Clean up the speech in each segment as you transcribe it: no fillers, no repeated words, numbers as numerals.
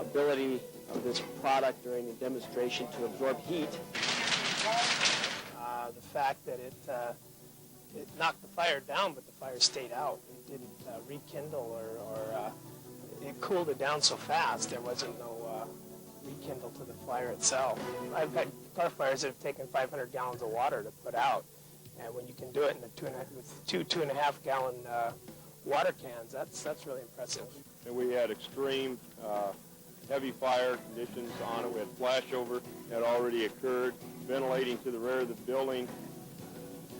ability of this product during the demonstration to absorb heat. The fact that it knocked the fire down, but the fire stayed out. It didn't rekindle or it cooled it down so fast there wasn't no rekindle to the fire itself. I've had car fires that have taken 500 gallons of water to put out, and when you can do it in with two 2.5 gallon water cans, that's really impressive. And we had extreme heavy fire conditions on it. We had flashover had already occurred, ventilating to the rear of the building.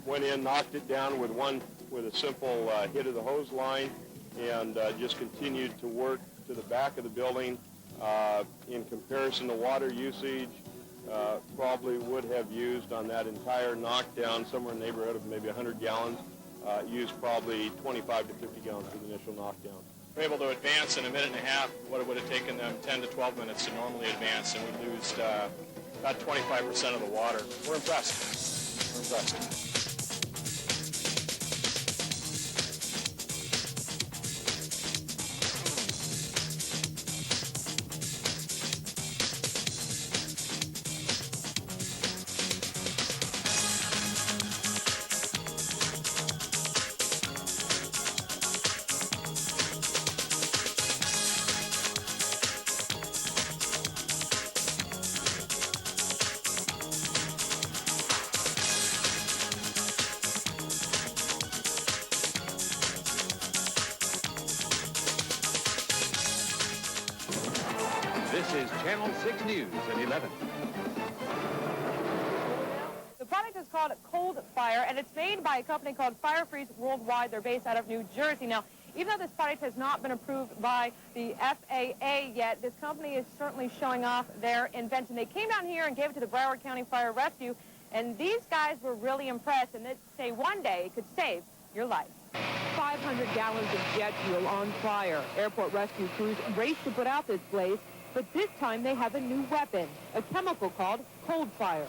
Went in, knocked it down with a simple hit of the hose line, and just continued to work to the back of the building. In comparison to water usage, probably would have used on that entire knockdown somewhere in the neighborhood of maybe 100 gallons. Used probably 25 to 50 gallons for the initial knockdown. We're able to advance in a minute and a half what it would have taken them 10 to 12 minutes to normally advance, and we lose about 25% of the water. We're impressed. We're impressed. This is Channel 6 News at 11. The product is called ColdFire, and it's made by a company called Firefreeze Worldwide. They're based out of New Jersey. Now, even though this product has not been approved by the FAA yet, this company is certainly showing off their invention. They came down here and gave it to the Broward County Fire Rescue, and these guys were really impressed, and they say one day it could save your life. 500 gallons of jet fuel on fire. Airport rescue crews race to put out this blaze, but this time they have a new weapon, a chemical called ColdFire.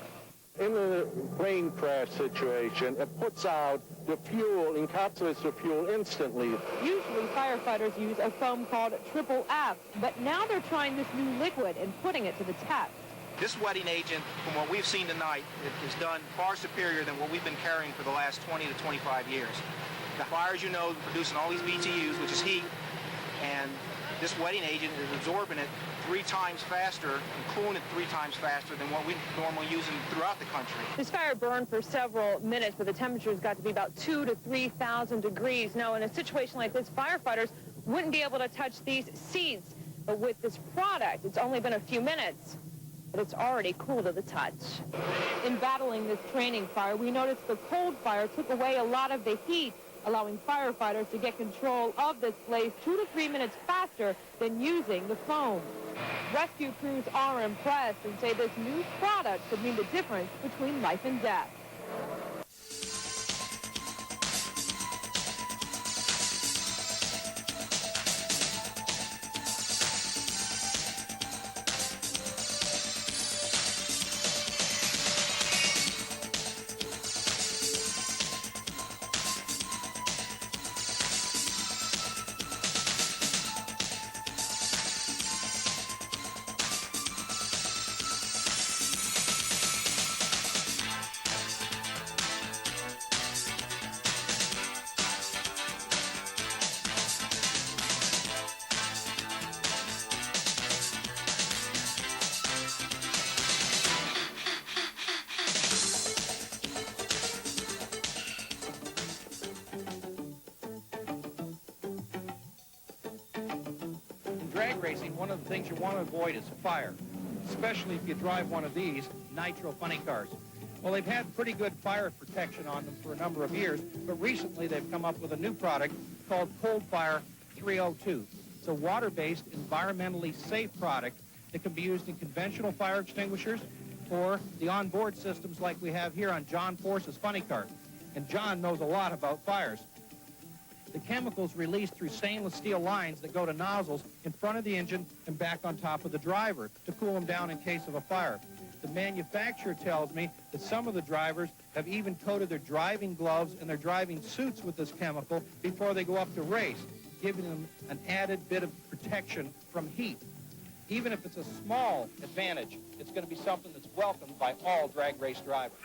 In a plane crash situation, it puts out the fuel, encapsulates the fuel instantly. Usually firefighters use a foam called Triple F, but now they're trying this new liquid and putting it to the test. This wetting agent, from what we've seen tonight, is done far superior than what we've been carrying for the last 20 to 25 years. The fires, you know, producing all these BTUs, which is heat, and this wetting agent is absorbing it 3 times faster and cooling it 3 times faster than what we normally use throughout the country. This fire burned for several minutes, but the temperatures got to be about 2,000 to 3,000 degrees. Now, in a situation like this, firefighters wouldn't be able to touch these seeds. But with this product, it's only been a few minutes, but it's already cool to the touch. In battling this training fire, we noticed the ColdFire took away a lot of the heat, allowing firefighters to get control of this blaze 2 to 3 minutes faster than using the foam. Rescue crews are impressed and say this new product could mean the difference between life and death. Drag racing, one of the things you want to avoid is fire, especially if you drive one of these nitro funny cars. Well, they've had pretty good fire protection on them for a number of years, but recently they've come up with a new product called ColdFire 302. It's a water-based, environmentally safe product that can be used in conventional fire extinguishers or the onboard systems like we have here on John Force's funny car. And John knows a lot about fires. The chemicals released through stainless steel lines that go to nozzles in front of the engine and back on top of the driver to cool them down in case of a fire. The manufacturer tells me that some of the drivers have even coated their driving gloves and their driving suits with this chemical before they go up to race, giving them an added bit of protection from heat. Even if it's a small advantage, it's going to be something that's welcomed by all drag race drivers.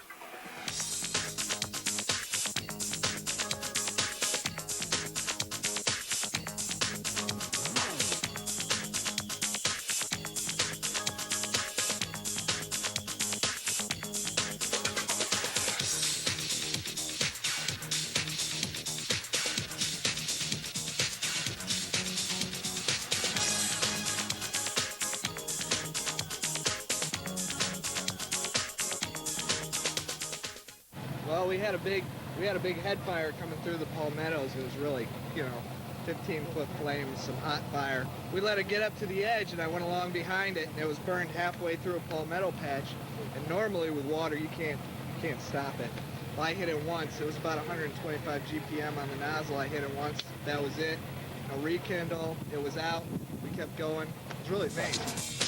Well, we had a big head fire coming through the palmettos. It was really, 15-foot flames, some hot fire. We let it get up to the edge, and I went along behind it, and it was burned halfway through a palmetto patch. And normally with water, you can't stop it. Well, I hit it once. It was about 125 GPM on the nozzle. I hit it once. That was it. No rekindle. It was out. We kept going. It was really amazing.